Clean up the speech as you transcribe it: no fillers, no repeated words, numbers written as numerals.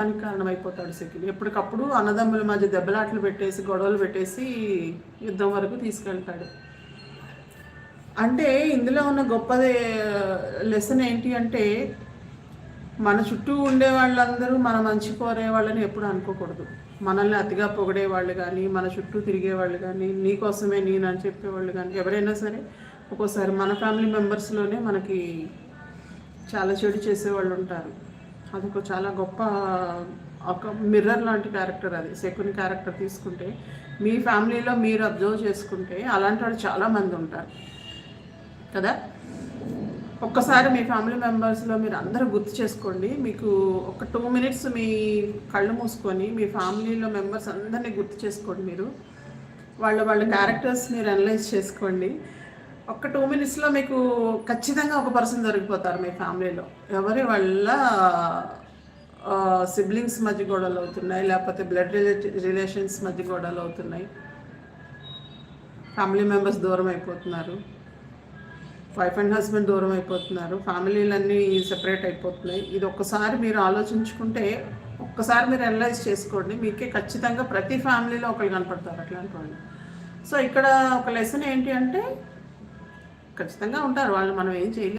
దానికి కారణమైపోతాడు సెకిల్. ఎప్పటికప్పుడు అన్నదమ్ముల మధ్య దెబ్బలాట్లు పెట్టేసి గొడవలు పెట్టేసి యుద్ధం వరకు తీసుకెళ్తాడు. అంటే ఇందులో ఉన్న గొప్పది లెసన్ ఏంటి అంటే, మన చుట్టూ ఉండే వాళ్ళందరూ మన మంచి కోరే వాళ్ళని ఎప్పుడు అనుకోకూడదు. మనల్ని అతిగా పొగిడే వాళ్ళు కానీ, మన చుట్టూ తిరిగే వాళ్ళు కానీ, నీకోసమే నేను అని చెప్పేవాళ్ళు కానీ ఎవరైనా సరే ఒక్కోసారి మన ఫ్యామిలీ మెంబర్స్లోనే మనకి చాలా చెడు చేసేవాళ్ళు ఉంటారు. అదొక చాలా గొప్ప ఒక మిర్రర్ లాంటి క్యారెక్టర్ అది. శకుని క్యారెక్టర్ తీసుకుంటే మీ ఫ్యామిలీలో మీరు అబ్జర్వ్ చేసుకుంటే అలాంటి వాళ్ళు చాలామంది ఉంటారు కదా. ఒక్కసారి మీ ఫ్యామిలీ మెంబర్స్లో మీరు అందరూ గుర్తు చేసుకోండి. మీకు ఒక 2 minutes మీ కళ్ళు మూసుకొని మీ ఫ్యామిలీలో మెంబర్స్ అందరినీ గుర్తు చేసుకోండి. మీరు వాళ్ళ క్యారెక్టర్స్ మీరు అనలైజ్ చేసుకోండి. ఒక 2 minutesలో మీకు ఖచ్చితంగా ఒక పర్సన్ దొరికిపోతారు మీ ఫ్యామిలీలో. ఎవరి వల్ల సిబ్లింగ్స్ మధ్య గొడవలు అవుతున్నాయి, లేకపోతే బ్లడ్ రిలేషన్స్ మధ్య గొడవలు అవుతున్నాయి, ఫ్యామిలీ మెంబర్స్ దూరం అయిపోతున్నారు, వైఫ్ అండ్ హస్బెండ్ దూరం అయిపోతున్నారు, ఫ్యామిలీలన్నీ సెపరేట్ అయిపోతున్నాయి. ఇది ఒక్కసారి మీరు ఆలోచించుకుంటే, ఒక్కసారి మీరు అనలైజ్ చేసుకోండి. మీకే ఖచ్చితంగా ప్రతి ఫ్యామిలీలో ఒకళ్ళు కనపడతారు అట్లాంటి వాళ్ళు. సో ఇక్కడ ఒక లెసన్ ఏంటి అంటే, ఖచ్చితంగా ఉంటారు వాళ్ళు, మనం ఏం చేయలేం.